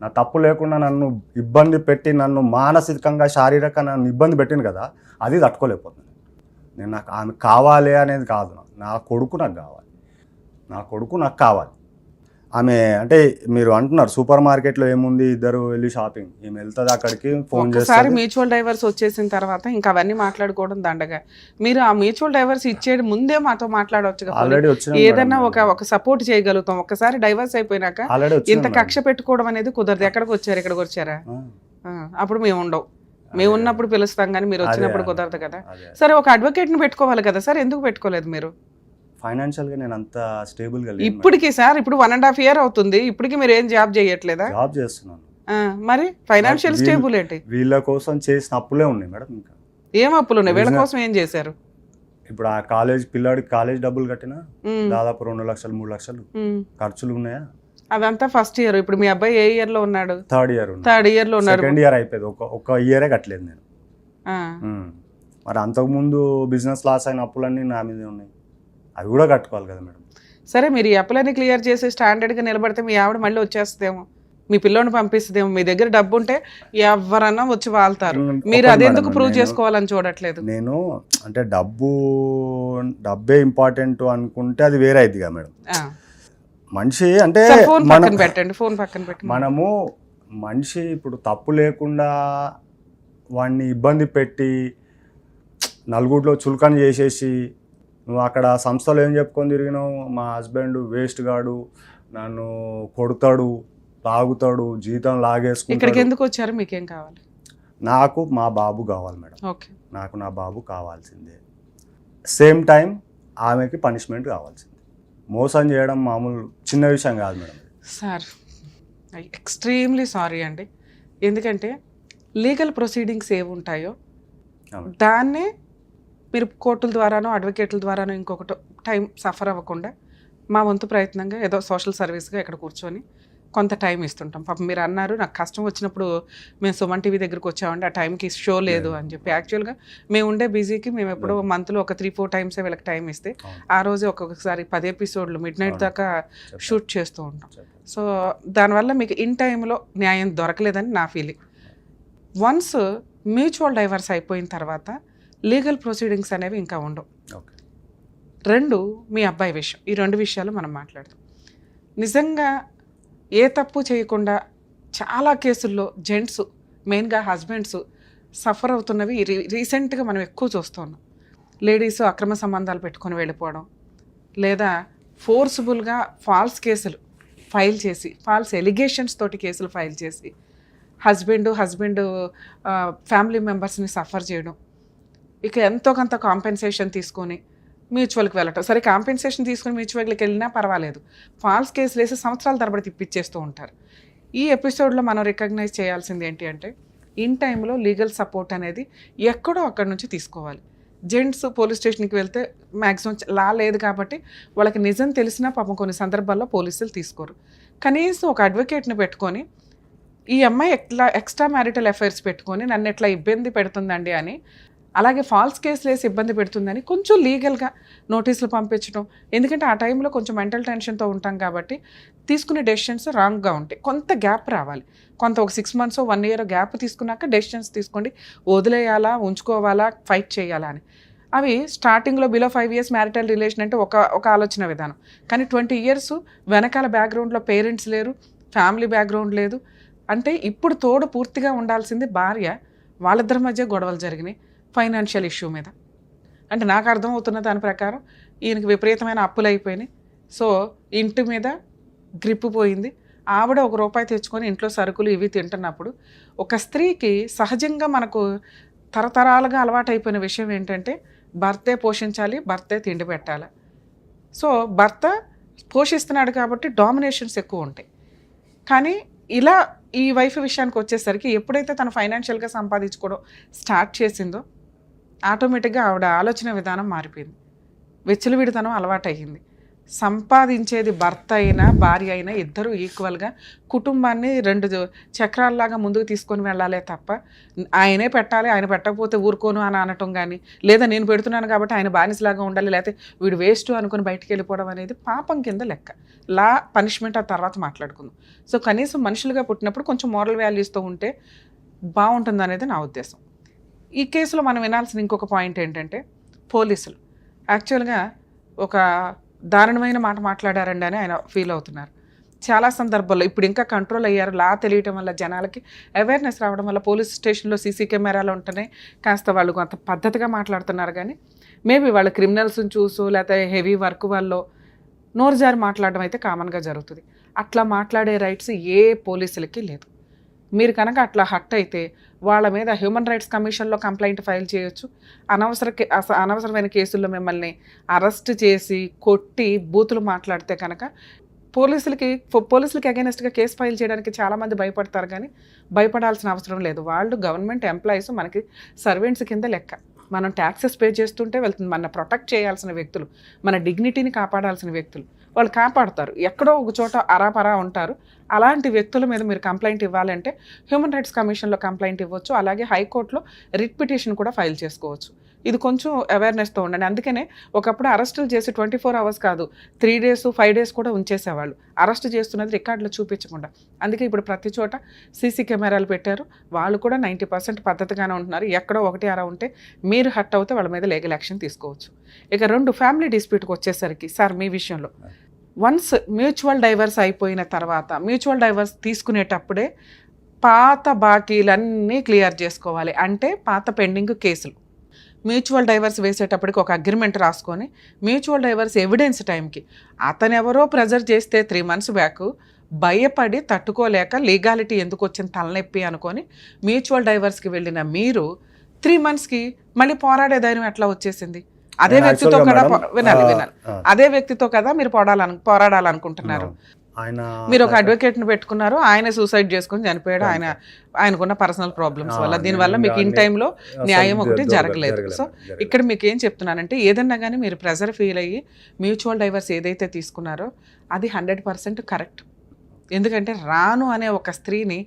నా తప్పు లేకుండా నన్ను ఇబ్బంది పెట్టి, నన్ను మానసికంగా శారీరకంగా నన్ను ఇబ్బంది పెట్టింది కదా, అది తట్టుకోలేకపోతున్నాను నేను. నాకు ఆమె కావాలి అనేది కాదు, నా కొడుకు నాకు కావాలి. నా కొడుకు నాకు కావాలి. ఆమె అంటే మీరు అంటున్నారు సూపర్ మార్కెట్లో ఏముంది, ఇద్దరు వెళ్ళి షాపింగ్, ఈమె వెళ్తుంది అక్కడికి, ఫోన్ చేస్తారు. మ్యూచువల్ డైవర్స్ వచ్చేసిన తర్వాత ఇంకా అవన్నీ మాట్లాడుకోవడం దండగా. మీరు ఆ మ్యూచువల్ డైవర్స్ ఇచ్చేది ముందే మాతో మాట్లాడవచ్చు. ఆల్రెడీ వచ్చిన ఏదన్నా ఒక సపోర్ట్ చేయగలుగుతాం. ఒకసారి డైవర్స్ అయిపోయినాక ఇంత కక్ష పెట్టుకోవడం అనేది కుదరదు. ఎక్కడికి వచ్చారు? ఇక్కడికి వచ్చారా? అప్పుడు మేము ఉండవు. మేము ఉన్నప్పుడు పిలుస్తాం కానీ మీరు వచ్చినప్పుడు కుదరదు కదా. సరే ఒక అడ్వకేట్ ని పెట్టుకోవాలి కదా సార్, ఎందుకు పెట్టుకోలేదు మీరు? ఫైనాన్షియల్ గా నేను అంత స్టేబుల్ గా ఇప్పటికి సార్, ఇప్పుడు 1.5 year అవుతుంది, ఇప్పటికి మీరు ఏం జాబ్ చేయట్లేదా? జాబ్ చేస్తున్నాను. మరి ఫైనాన్షియల్ స్టేబుల్ ఏంటి? వీళ్ళ కోసం చేసిన అప్పులే ఉన్నాయి మేడం. ఇంకా ఏం అప్పులు ఉన్నాయి? వీళ్ళ కోసం ఏం చేశారు? ఇప్పుడు ఆ పిల్లాడికి కాలేజ్ డబ్బులు కట్టినా దాదాపు 2 లక్షలు 3 లక్షలు ఖర్చులు ఉన్నాయా? అదంతా ఫస్ట్ ఇయర్. ఇప్పుడు మీ అబ్బాయి ఏ ఇయర్ లో ఉన్నాడు? థర్డ్ ఇయర్ లో ఉన్నాడు. సెకండ్ ఇయర్ అయిపోయింది. ఒక ఇయరే కట్టలేదు నేను. మరి అంతకుముందు బిజినెస్ లాస్ అయిన అప్పులన్నీ నా మీదే ఉన్నాయి, అవి కూడా కట్టుకోవాలి కదా మేడం. సరే మీరు ఈ అప్పులన్నీ క్లియర్ చేసి స్టాండర్డ్గా నిలబడితే మీ ఆవిడ మళ్ళీ వచ్చేస్తుందేమో, మీ పిల్లోని పంపిస్తుందేమో. మీ దగ్గర డబ్బు ఉంటే ఎవరన్నా వచ్చి వాళ్తారు. మీరు అది ఎందుకు ప్రూవ్ చేసుకోవాలని చూడట్లేదు? నేను అంటే డబ్బే ఇంపార్టెంట్ అనుకుంటే అది వేరే అయిద్దిగా మేడం. మనిషి అంటే ఫోన్ పక్కన పెట్టండి, ఫోన్ పక్కన పెట్టండి. మనము మనిషి ఇప్పుడు తప్పు లేకుండా వాడిని ఇబ్బంది పెట్టి నలుగురిలో చులకన చేసేసి, నువ్వు అక్కడ సంస్థలో ఏం చెప్పుకొని తిరిగినావు, మా హస్బెండ్ వేస్ట్ గాడు, నన్ను కొడతాడు, తాగుతాడు, జీతం లాగేసుకుంటాడు. ఇక్కడికి ఎందుకు వచ్చారు? మీకేం కావాలి? నాకు మా బాబు కావాలి మేడం. ఓకే, నాకు నా బాబు కావాల్సిందే. సేమ్ టైం ఆమెకి పనిష్మెంట్ కావాల్సిందే. మోసం చేయడం మామూలు చిన్న విషయం కాదు మేడం. సార్ ఎక్స్ట్రీమ్లీ సారీ అండి. ఎందుకంటే లీగల్ ప్రొసీడింగ్స్ ఏవి ఉంటాయో దాన్నే మీరు కోర్టుల ద్వారానో అడ్వకేట్ల ద్వారానో ఇంకొకటి టైం సఫర్ అవ్వకుండా మా వంతు ప్రయత్నంగా ఏదో సోషల్ సర్వీస్గా ఇక్కడ కూర్చొని కొంత టైం ఇస్తుంటాం. పాపం మీరు అన్నారు నాకు కష్టం వచ్చినప్పుడు మేము సుమన్ టీవీ దగ్గరికి వచ్చామండి, ఆ టైంకి షో లేదు అని చెప్పి. యాక్చువల్గా మేము ఉండే బిజీకి మేము ఎప్పుడో మంత్లో ఒక 3-4 times వీళ్ళకి టైం ఇస్తే ఆ రోజు ఒక్కొక్కసారి 10 episodes midnight దాకా షూట్ చేస్తూ ఉంటాం. సో దానివల్ల మీకు ఇన్ టైంలో న్యాయం దొరకలేదని నా ఫీలింగ్. వన్స్ మ్యూచువల్ డైవర్స్ అయిపోయిన తర్వాత లీగల్ ప్రొసీడింగ్స్ అనేవి ఇంకా ఉండవు. 2 మీ అబ్బాయి విషయం, ఈ 2 విషయాలు మనం మాట్లాడదాం. నిజంగా ఏ తప్పు చేయకుండా చాలా కేసుల్లో జెంట్స్, మెయిన్గా హస్బెండ్స్ సఫర్ అవుతున్నవి రీసెంట్గా మనం ఎక్కువ చూస్తున్నాం. లేడీస్ అక్రమ సంబంధాలు పెట్టుకొని వెళ్ళిపోవడం, లేదా ఫోర్స్ఫుల్గా ఫాల్స్ కేసులు ఫైల్ చేసి, ఫాల్స్ ఎలిగేషన్స్ తోటి కేసులు ఫైల్ చేసి హస్బెండ్ ఫ్యామిలీ మెంబర్స్ని సఫర్ చేయడం, ఇక ఎంతో కొంత కాంపెన్సేషన్ తీసుకొని మ్యూచువల్కి వెళ్ళటం. సరే, కాంపెన్సేషన్ తీసుకుని మ్యూచువల్కి వెళ్ళినా పర్వాలేదు, ఫాల్స్ కేసులు వేసి సంవత్సరాల తరబడి తిప్పిచ్చేస్తూ ఉంటారు. ఈ ఎపిసోడ్లో మనం రికగ్నైజ్ చేయాల్సింది ఏంటి అంటే, ఇన్ టైంలో లీగల్ సపోర్ట్ అనేది ఎక్కడో అక్కడి నుంచి తీసుకోవాలి. జెంట్స్ పోలీస్ స్టేషన్కి వెళ్తే మ్యాక్సిమం లా లేదు కాబట్టి వాళ్ళకి నిజం తెలిసినా పాపం కొన్ని సందర్భాల్లో పోలీసులు తీసుకోరు. కనీసం ఒక అడ్వకేట్ని పెట్టుకొని, ఈ అమ్మాయి ఎక్స్ట్రా మ్యారిటల్ అఫైర్స్ పెట్టుకొని నన్ను ఎట్లా ఇబ్బంది పెడుతుందండి అని, అలాగే ఫాల్స్ కేసులు వేసి ఇబ్బంది పెడుతుందని కొంచెం లీగల్గా నోటీసులు పంపించడం. ఎందుకంటే ఆ టైంలో కొంచెం మెంటల్ టెన్షన్తో ఉంటాం కాబట్టి తీసుకునే డెసిషన్స్ రాంగ్గా ఉంటాయి. కొంత గ్యాప్ రావాలి, కొంత ఒక 6 months 1 year గ్యాప్ తీసుకున్నాక డెసిషన్స్ తీసుకోండి, వదిలేయాలా, ఉంచుకోవాలా, ఫైట్ చేయాలా అని. అవి స్టార్టింగ్లో బిలో 5 years మ్యారిటల్ రిలేషన్ అంటే ఒక ఆలోచన విధానం. కానీ 20 years వెనకాల బ్యాక్గ్రౌండ్లో పేరెంట్స్ లేరు, ఫ్యామిలీ బ్యాక్గ్రౌండ్ లేదు అంటే ఇప్పుడు తోడు పూర్తిగా ఉండాల్సింది భార్య. వాళ్ళిద్దరి మధ్య గొడవలు జరిగినాయి ఫైనాన్షియల్ ఇష్యూ మీద. అంటే నాకు అర్థమవుతున్న దాని ప్రకారం ఈయనకి విపరీతమైన అప్పులు అయిపోయినాయి. సో ఇంటి మీద గ్రిప్పు పోయింది. ఆవిడ ₹1 తెచ్చుకొని ఇంట్లో సరుకులు ఇవి తింటున్నప్పుడు, ఒక స్త్రీకి సహజంగా మనకు తరతరాలుగా అలవాటైపోయిన విషయం ఏంటంటే, భర్తే పోషించాలి, భర్తే తిండి పెట్టాలి. సో భర్త పోషిస్తున్నాడు కాబట్టి డామినేషన్స్ ఎక్కువ ఉంటాయి. కానీ ఇలా ఈ వైఫ్ విషయానికి వచ్చేసరికి ఎప్పుడైతే తను ఫైనాన్షియల్గా సంపాదించుకోవడం స్టార్ట్ చేసిందో ఆటోమేటిక్గా ఆవిడ ఆలోచన విధానం మారిపోయింది. విచ్చలవిడితనం అలవాటయ్యింది. సంపాదించేది భర్త అయినా భార్య అయినా ఇద్దరు ఈక్వల్గా కుటుంబాన్ని 2 చక్రాల్లాగా ముందుకు తీసుకొని వెళ్ళాలే తప్ప ఆయనే పెట్టాలి, ఆయన పెట్టకపోతే ఊరుకోను అని అనటం కానీ, లేదా నేను పెడుతున్నాను కాబట్టి ఆయన బానిసలాగా ఉండాలి, లేకపోతే వీడు వేస్ట్ అనుకుని బయటికి వెళ్ళిపోవడం అనేది పాపం కింద లెక్క. లా పనిష్మెంట్ ఆ తర్వాత మాట్లాడుకుందాం. సో కనీసం మనుషులుగా పుట్టినప్పుడు కొంచెం మోరల్ వాల్యూస్తో ఉంటే బాగుంటుంది అనేది నా ఉద్దేశం. ఈ కేసులో మనం వినాల్సిన ఇంకొక పాయింట్ ఏంటంటే, పోలీసులు యాక్చువల్గా ఒక దారుణమైన మాట మాట్లాడారండి అని ఆయన ఫీల్ అవుతున్నారు. చాలా సందర్భాల్లో ఇప్పుడు ఇంకా కంట్రోల్ అయ్యారు. లా తెలియటం వల్ల, జనాలకి అవేర్నెస్ రావడం వల్ల పోలీస్ స్టేషన్లో సీసీ కెమెరాలు ఉంటున్నాయి, కాస్త వాళ్ళు కొంత పద్ధతిగా మాట్లాడుతున్నారు. కానీ మేబీ వాళ్ళ క్రిమినల్స్ని చూసో లేకపోతే హెవీ వర్క్ వల్ల నోరు జారి మాట్లాడడం అయితే కామన్గా జరుగుతుంది. అట్లా మాట్లాడే రైట్స్ ఏ పోలీసులకి లేదు. మీరు కనుక అట్లా హట్ అయితే వాళ్ళ మీద హ్యూమన్ రైట్స్ కమిషన్లో కంప్లైంట్ ఫైల్ చేయొచ్చు. అనవసరమైన కేసుల్లో మిమ్మల్ని అరెస్ట్ చేసి కొట్టి బూతులు మాట్లాడితే కనుక పోలీసులకి అగైనెస్ట్గా కేసు ఫైల్ చేయడానికి చాలామంది భయపడతారు. కానీ భయపడాల్సిన అవసరం లేదు. వాళ్ళు గవర్నమెంట్ ఎంప్లాయీస్, మనకి సర్వెంట్స్ కింద లెక్క. మనం ట్యాక్సెస్ పే చేస్తుంటే వెళ్తుంది. మన ప్రొటెక్ట్ చేయాల్సిన వ్యక్తులు, మన డిగ్నిటీని కాపాడాల్సిన వ్యక్తులు, వాళ్ళు కాపాడుతారు. ఎక్కడో ఒక చోట అరాపరా ఉంటారు. అలాంటి వ్యక్తుల మీద మీరు కంప్లైంట్ ఇవ్వాలంటే హ్యూమన్ రైట్స్ కమిషన్లో కంప్లైంట్ ఇవ్వచ్చు. అలాగే హైకోర్టులో రిట్ పిటిషన్ కూడా ఫైల్ చేసుకోవచ్చు. ఇది కొంచెం అవేర్నెస్తో ఉండండి. అందుకనే ఒకప్పుడు అరెస్టులు చేసి 24 hours కాదు, 3 days 5 days కూడా ఉంచేసేవాళ్ళు, అరెస్ట్ చేస్తున్నది రికార్డులో చూపించకుండా. అందుకే ఇప్పుడు ప్రతి చోట సీసీ కెమెరాలు పెట్టారు. వాళ్ళు కూడా 90% పద్ధతిగానే ఉంటున్నారు. ఎక్కడో 1 అర ఉంటే మీరు హట్ అవుతే వాళ్ళ మీద లీగల్ యాక్షన్ తీసుకోవచ్చు. ఇక 2 ఫ్యామిలీ డిస్ప్యూట్కి వచ్చేసరికి, సార్ మీ విషయంలో వన్స్ మ్యూచువల్ డైవర్స్ అయిపోయిన తర్వాత, మ్యూచువల్ డైవర్స్ తీసుకునేటప్పుడే పాత బాకీలన్నీ క్లియర్ చేసుకోవాలి. అంటే పాత పెండింగ్ కేసులు. మ్యూచువల్ డైవర్స్ వేసేటప్పటికి ఒక అగ్రిమెంట్ రాసుకొని, మ్యూచువల్ డైవర్స్ ఎవిడెన్స్ టైంకి అతను ఎవరో ప్రెజర్ చేస్తే 3 months బ్యాక్ భయపడి తట్టుకోలేక లీగాలిటీ ఎందుకు వచ్చింది తలనొప్పి అనుకొని మ్యూచువల్ డైవర్స్కి వెళ్ళిన మీరు 3 monthsకి మళ్ళీ పోరాడే ధైర్యం ఎట్లా వచ్చేసింది? అదే వ్యక్తితో కదా వినాలి అదే వ్యక్తితో కదా మీరు పోరాడాలనుకుంటున్నారు. మీరు ఒక అడ్వకేట్ని పెట్టుకున్నారు, ఆయన సూసైడ్ చేసుకుని చనిపోయాడు. ఆయనకున్న పర్సనల్ ప్రాబ్లమ్స్ వల్ల. దీనివల్ల మీకు ఇన్ టైంలో న్యాయం ఒకటి జరగలేదు. సో ఇక్కడ మీకు ఏం చెప్తున్నానంటే, ఏదన్నా కానీ మీరు ప్రెజర్ ఫీల్ అయ్యి మ్యూచువల్ డైవర్స్ ఏదైతే తీసుకున్నారో అది 100% కరెక్ట్. ఎందుకంటే రాను అనే ఒక స్త్రీని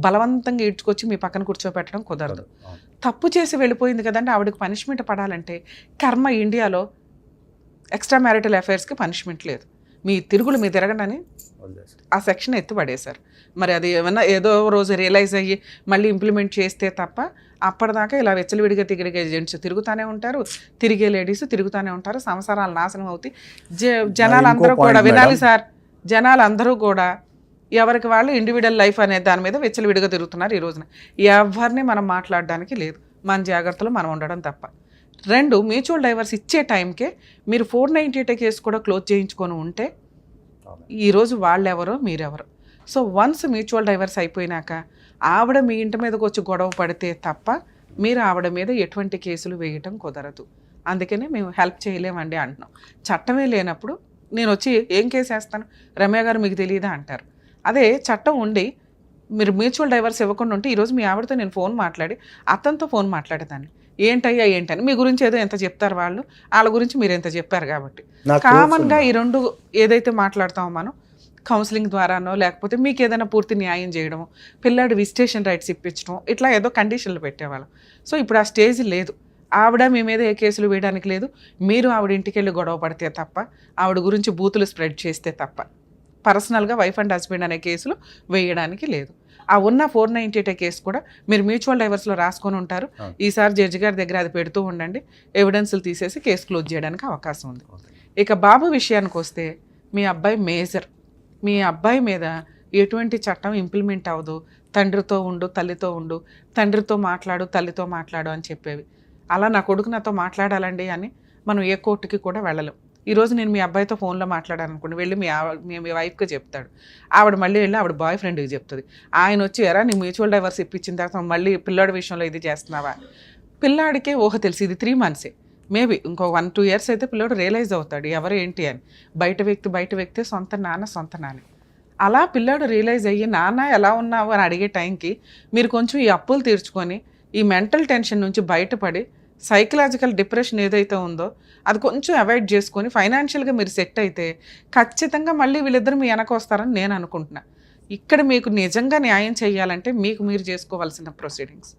బలవంతంగా ఈడ్చుకొచ్చి మీ పక్కన కూర్చోబెట్టడం కుదరదు. తప్పు చేసి వెళ్ళిపోయింది కదండి, ఆవిడకి పనిష్మెంట్ పడాలంటే కర్మ ఇండియాలో ఎక్స్ట్రా మ్యారిటల్ అఫైర్స్కి పనిష్మెంట్ లేదు. మీ తిరుగులు మీ తిరగనని ఆ సెక్షన్ ఎత్తిపడేశారు. మరి అది ఏమన్నా ఏదో రోజు రియలైజ్ అయ్యి మళ్ళీ ఇంప్లిమెంట్ చేస్తే తప్ప అప్పటిదాకా ఇలా వెచ్చలవిడిగా తిరిగే జెంట్స్ తిరుగుతూనే ఉంటారు, తిరిగే లేడీస్ తిరుగుతూనే ఉంటారు, సంసారాలు నాశనం అవుతాయి. జనాలందరూ కూడా వినాలి సార్, జనాలందరూ కూడా ఎవరికి వాళ్ళు ఇండివిజువల్ లైఫ్ అనే దాని మీద విచ్చలవిడిగా తిరుగుతున్నారు ఈ రోజున. ఎవరిని మనం మాట్లాడడానికి లేదు, మన జాగ్రత్తలో మనం ఉండడం తప్ప. 2, మ్యూచువల్ డైవర్స్ ఇచ్చే టైంకే మీరు 498 కేసు కూడా క్లోజ్ చేయించుకొని ఉంటే ఈరోజు వాళ్ళెవరో మీరెవరో. సో వన్స్ మ్యూచువల్ డైవర్స్ అయిపోయినాక ఆవిడ మీ ఇంటి మీదకి వచ్చి గొడవ పడితే తప్ప మీరు ఆవిడ మీద ఎటువంటి కేసులు వేయటం కుదరదు. అందుకనే మేము హెల్ప్ చేయలేమండి అంటున్నాం. చట్టమే లేనప్పుడు నేను వచ్చి ఏం కేసు వేస్తాను, రమ్య గారు మీకు తెలియదా అంటారు. అదే చట్టం ఉండి మీరు మ్యూచువల్ డైవర్స్ ఇవ్వకుండా ఉంటే ఈరోజు మీ ఆవిడతో నేను ఫోన్ మాట్లాడి అతనితో ఫోన్ మాట్లాడేదాన్ని, ఏంటయ్యా ఏంటని. మీ గురించి ఏదో ఎంత చెప్తారు వాళ్ళు, వాళ్ళ గురించి మీరు ఎంత చెప్పారు కాబట్టి కామన్గా ఈ 2 ఏదైతే మాట్లాడతామో మనం కౌన్సిలింగ్ ద్వారానో లేకపోతే మీకు ఏదైనా పూర్తి న్యాయం చేయడము, పిల్లాడి విజిటేషన్ రైట్స్ ఇప్పించడం, ఇట్లా ఏదో కండిషన్లు పెట్టేవాళ్ళం. సో ఇప్పుడు ఆ స్టేజ్ లేదు. ఆవిడ మీ మీద ఏ కేసులు వేయడానికి లేదు. మీరు ఆవిడ ఇంటికి వెళ్ళి గొడవ పడితే తప్ప, ఆవిడ గురించి బూతులు స్ప్రెడ్ చేస్తే తప్ప పర్సనల్గా వైఫ్ అండ్ హస్బెండ్ అనే కేసులు వేయడానికి లేదు. ఆ ఉన్న 498 కేసు కూడా మీరు మ్యూచువల్ డైవర్స్లో రాసుకొని ఉంటారు. ఈసారి జడ్జి గారి దగ్గర అది పెడుతూ ఉండండి, ఎవిడెన్స్లు తీసేసి కేసు క్లోజ్ చేయడానికి అవకాశం ఉంది. ఇక బాబు విషయానికి వస్తే మీ అబ్బాయి మేజర్, మీ అబ్బాయి మీద ఎటువంటి చట్టం ఇంప్లిమెంట్ అవ్వదు. తండ్రితో ఉండు, తల్లితో ఉండు, తండ్రితో మాట్లాడు, తల్లితో మాట్లాడు అని చెప్పేవి. అలా నా కొడుకు నాతో మాట్లాడాలండి అని మనం ఏ కోర్టుకి కూడా వెళ్ళలేం. ఈరోజు నేను మీ అబ్బాయితో ఫోన్లో మాట్లాడాలనుకోండి, వెళ్ళి మీ వైఫ్కి చెప్తాడు, ఆవిడ మళ్ళీ వెళ్ళి ఆవిడ బాయ్ ఫ్రెండ్కి చెప్తుంది. ఆయన వచ్చి ఎరా నీ మ్యూచువల్ డైవర్స్ ఇప్పించిన తర్వాత మళ్ళీ పిల్లాడి విషయంలో ఇది చేస్తున్నావా. పిల్లాడికే ఊహ తెలిసి ఇది 3 months, మేబీ ఇంకో 1-2 years అయితే పిల్లోడు రియలైజ్ అవుతాడు ఎవరు ఏంటి అని. బయట వ్యక్తి సొంత నాన్న. అలా పిల్లాడు రియలైజ్ అయ్యి నాన్న ఎలా ఉన్నావు అని అడిగే టైంకి మీరు కొంచెం ఈ అప్పులు తీర్చుకొని ఈ మెంటల్ టెన్షన్ నుంచి బయటపడి సైకలాజికల్ డిప్రెషన్ ఏదైతే ఉందో అది కొంచెం అవాయిడ్ చేసుకొని ఫైనాన్షియల్గా మీరు సెట్ అయితే ఖచ్చితంగా మళ్ళీ వీళ్ళిద్దరు మీ వెనక వస్తారని నేను అనుకుంటున్నా. ఇక్కడ మీకు నిజంగా న్యాయం చేయాలంటే మీకు మీరు చేసుకోవాల్సిన ప్రొసీడింగ్స్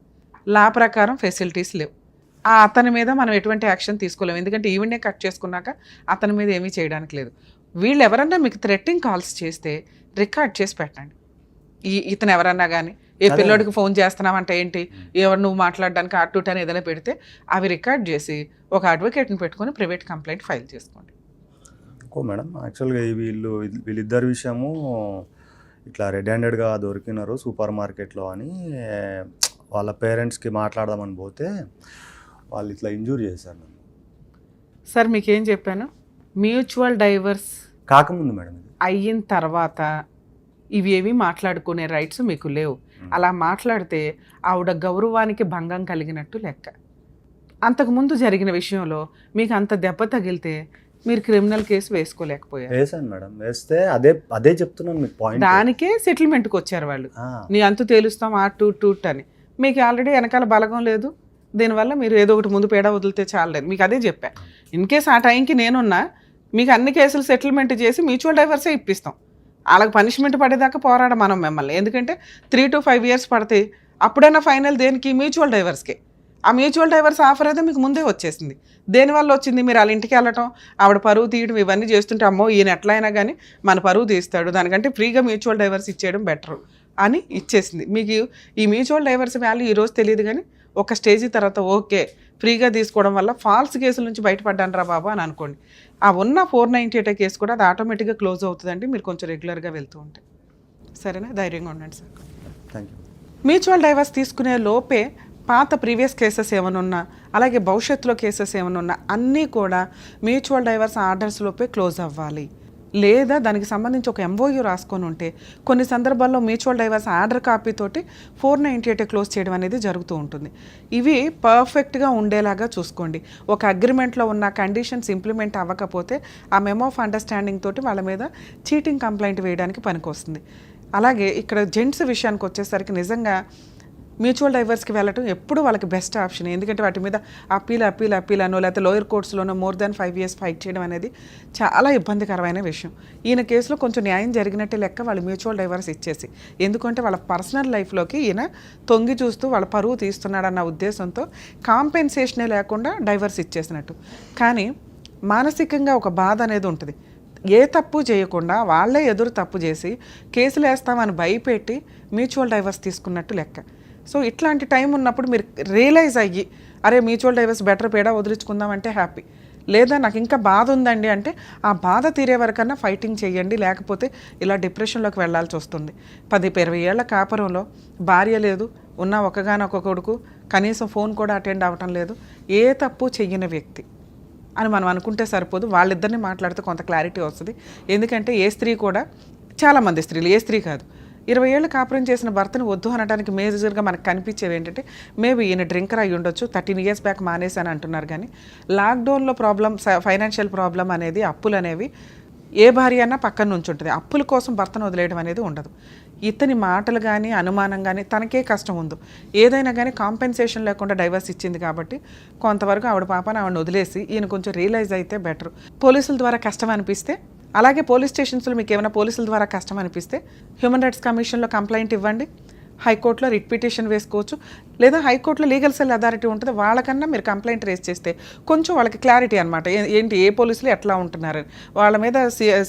లా ప్రకారం ఫెసిలిటీస్ లేవు. ఆ అతని మీద మనం ఎటువంటి యాక్షన్ తీసుకోలేము, ఎందుకంటే ఈవెంటే కట్ చేసుకున్నాక అతని మీద ఏమీ చేయడానికి లేదు. వీళ్ళు ఎవరన్నా మీకు థ్రెట్టింగ్ కాల్స్ చేస్తే రికార్డ్ చేసి పెట్టండి. ఇతను ఎవరన్నా కానీ ఏ పిల్లోడికి ఫోన్ చేస్తున్నామంటే ఏంటి, ఎవరు నువ్వు మాట్లాడడానికి అటు అని ఏదైనా పెడితే అవి రికార్డ్ చేసి ఒక అడ్వకేట్ని పెట్టుకొని ప్రైవేట్ కంప్లైంట్ ఫైల్ చేసుకోండి. మేడం యాక్చువల్గా వీళ్ళిద్దరి విషయము ఇట్లా రెడ్ హ్యాండెడ్గా దొరికినారు సూపర్ మార్కెట్లో అని వాళ్ళ పేరెంట్స్కి మాట్లాడదామని పోతే వాళ్ళు ఇట్లా ఇంజూరీ చేశారు నన్ను. సార్ మీకేం చెప్పాను, మ్యూచువల్ డైవర్స్ కాకముందు మేడం అయిన తర్వాత ఇవి ఏవి మాట్లాడుకునే రైట్స్ మీకు లేవు. అలా మాట్లాడితే ఆవిడ గౌరవానికి భంగం కలిగినట్టు లెక్క. అంతకుముందు జరిగిన విషయంలో మీకు అంత దెబ్బ తగిలితే మీరు క్రిమినల్ కేసు వేసుకోలేకపోయారు. వేసాను మేడం, వేస్తే అదే చెప్తున్నాను మీకు పాయింట్. దానికే సెటిల్మెంట్కి వచ్చారు వాళ్ళు, నీ అంతు తేలుస్తాం ఆ టూట్ అని. మీకు ఆల్రెడీ వెనకాల బలగం లేదు, దీనివల్ల మీరు ఏదో ఒకటి ముందు పేడ వదిలితే చాలలేదు. మీకు అదే చెప్పా, ఇన్ కేస్ ఆ టైంకి నేనున్నా మీకు అన్ని కేసులు సెటిల్మెంట్ చేసి మ్యూచువల్ డైవర్సే ఇప్పిస్తాం. వాళ్ళకి పనిష్మెంట్ పడేదాకా పోరాడ మనం మిమ్మల్ని, ఎందుకంటే 3 to 5 years పడతాయి. అప్పుడైనా ఫైనల్ దేనికి, మ్యూచువల్ డైవర్స్కి. ఆ మ్యూచువల్ డైవర్స్ ఆఫర్ అయితే మీకు ముందే వచ్చేసింది. దేనివల్ల వచ్చింది, మీరు వాళ్ళ ఇంటికి వెళ్ళటం, ఆవిడ పరువు తీయడం, ఇవన్నీ చేస్తుంటే అమ్మో ఈయన ఎట్లా అయినా కానీ మన పరువు తీస్తాడు, దానికంటే ఫ్రీగా మ్యూచువల్ డైవర్స్ ఇచ్చేయడం బెటర్ అని ఇచ్చేసింది. మీకు ఈ మ్యూచువల్ డైవర్స్ వాల్యూ ఈరోజు తెలియదు, కానీ ఒక స్టేజ్ తర్వాత ఓకే ఫ్రీగా తీసుకోవడం వల్ల ఫాల్స్ కేసుల నుంచి బయటపడ్డాను రా బాబా అని అనుకోండి. ఆ ఉన్న 498 కేసు కూడా అది ఆటోమేటిక్గా క్లోజ్ అవుతుందండి, మీరు కొంచెం రెగ్యులర్గా వెళ్తూ ఉంటే. సరేనా, ధైర్యంగా ఉండండి sir. Thank you. Mutual divorce తీసుకునే లోపే పాత ప్రీవియస్ కేసెస్ ఏమైనా అలాగే భవిష్యత్తులో కేసెస్ ఏమైనా అన్నీ కూడా మ్యూచువల్ డైవర్స్ ఆర్డర్స్ లోపే క్లోజ్ అవ్వాలి. లేదా దానికి సంబంధించి ఒక MOU రాసుకొని ఉంటే కొన్ని సందర్భాల్లో మ్యూచువల్ డైవర్స్ ఆర్డర్ కాపీతోటి 498 క్లోజ్ చేయడం అనేది జరుగుతూ ఉంటుంది. ఇవి పర్ఫెక్ట్గా ఉండేలాగా చూసుకోండి. ఒక అగ్రిమెంట్లో ఉన్న కండిషన్స్ ఇంప్లిమెంట్ అవ్వకపోతే ఆ మెమో ఆఫ్ అండర్స్టాండింగ్ తోటి వాళ్ళ మీద చీటింగ్ కంప్లైంట్ వేయడానికి పనికొస్తుంది. అలాగే ఇక్కడ జెంట్స్ విషయానికి వచ్చేసరికి నిజంగా మ్యూచువల్ డైవర్స్కి వెళ్ళటం ఎప్పుడు వాళ్ళకి బెస్ట్ ఆప్షన్. ఎందుకంటే వాటి మీద అప్పీల్ అనో లేకపోతే లోయర్ కోర్ట్స్లోనో more than 5 years ఫైట్ చేయడం అనేది చాలా ఇబ్బందికరమైన విషయం. ఈయన కేసులో కొంచెం న్యాయం జరిగినట్టే లెక్క, వాళ్ళు మ్యూచువల్ డైవర్స్ ఇచ్చేసి, ఎందుకంటే వాళ్ళ పర్సనల్ లైఫ్లోకి ఈయన తొంగి చూస్తూ వాళ్ళ పరువు తీస్తున్నాడన్న ఉద్దేశంతో కాంపెన్సేషనే లేకుండా డైవర్స్ ఇచ్చేసినట్టు. కానీ మానసికంగా ఒక బాధ అనేది ఉంటుంది. ఏ తప్పు చేయకుండా వాళ్ళే ఎదురు తప్పు చేసి కేసులు వేస్తామని భయపెట్టి మ్యూచువల్ డైవర్స్ తీసుకున్నట్టు లెక్క. సో ఇట్లాంటి టైం ఉన్నప్పుడు మీరు రియలైజ్ అయ్యి అరే మ్యూచువల్ డైవర్స్ బెటర్ పేడా వదిలించుకుందాం అంటే హ్యాపీ, లేదా నాకు ఇంకా బాధ ఉందండి అంటే ఆ బాధ తీరే వరకన్నా ఫైటింగ్ చేయండి, లేకపోతే ఇలా డిప్రెషన్లోకి వెళ్ళాల్సి వస్తుంది. 10-20 ఏళ్ల కాపురంలో భార్య లేదు, ఉన్న ఒకగానొక కొడుకు, కనీసం ఫోన్ కూడా అటెండ్ అవ్వటం లేదు, ఏ తప్పు చెయ్యని వ్యక్తి అని మనం అనుకుంటే సరిపోదు. వాళ్ళిద్దరిని మాట్లాడితే కొంత క్లారిటీ వస్తుంది. ఎందుకంటే ఏ స్త్రీ కూడా, చాలామంది స్త్రీలు, ఏ స్త్రీ కాదు, 20 ఏళ్ళు కాపురం చేసిన భర్తను వద్దు అనడానికి మేజర్గా మనకు కనిపించేవి ఏంటంటే మేబీ ఈయన డ్రింకర్ అయ్యి ఉండొచ్చు, 13 years బ్యాక్ మానేసాను అంటున్నారు. కానీ లాక్డౌన్లో ప్రాబ్లం, ఫైనాన్షియల్ ప్రాబ్లం అనేది, అప్పులు అనేవి ఏ భార్య అన్నా పక్కన నుంచి ఉంటుంది. అప్పుల కోసం భర్తను వదిలేయడం అనేది ఉండదు. ఇతని మాటలు కానీ అనుమానం కానీ తనకే కష్టం ఉందో ఏదైనా కానీ కాంపెన్సేషన్ లేకుండా డైవర్స్ ఇచ్చింది కాబట్టి కొంతవరకు ఆవిడ పాపను ఆవిడని వదిలేసి ఈయన కొంచెం రియలైజ్ అయితే బెటర్. పోలీసుల ద్వారా కష్టం అనిపిస్తే, అలాగే పోలీస్ స్టేషన్స్లో మీకు ఏమైనా పోలీసుల ద్వారా కష్టం అనిపిస్తే హ్యూమన్ రైట్స్ కమిషన్లో కంప్లైంట్ ఇవ్వండి, హైకోర్టులో రిట్ పిటిషన్ వేసుకోవచ్చు, లేదా హైకోర్టులో లీగల్ సెల్ అథారిటీ ఉంటుంది, వాళ్ళకన్నా మీరు కంప్లైంట్ రేస్ చేస్తే కొంచెం వాళ్ళకి క్లారిటీ అనమాట, ఏంటి ఏ పోలీసులు ఎట్లా ఉంటున్నారని. వాళ్ళ మీద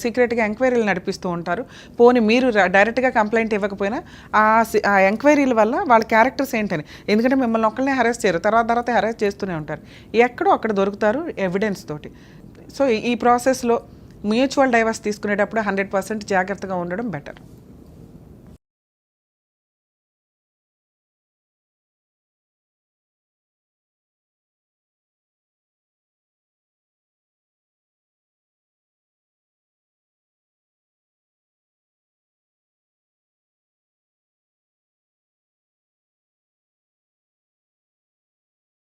సీక్రెట్గా ఎంక్వైరీలు నడిపిస్తూ ఉంటారు. పోనీ మీరు డైరెక్ట్గా కంప్లైంట్ ఇవ్వకపోయినా ఆ ఎంక్వైరీల వల్ల వాళ్ళ క్యారెక్టర్స్ ఏంటని, ఎందుకంటే మిమ్మల్ని ఒక్కళ్ళనే హెరాస్ చేయరు, తర్వాత హెరాస్ చేస్తూనే ఉంటారు, ఎక్కడో అక్కడ దొరుకుతారు ఎవిడెన్స్ తోటి. సో ఈ ప్రాసెస్లో మ్యూచువల్ డైవర్స్ తీసుకునేటప్పుడు 100% జాగ్రత్తగా ఉండడం బెటర్.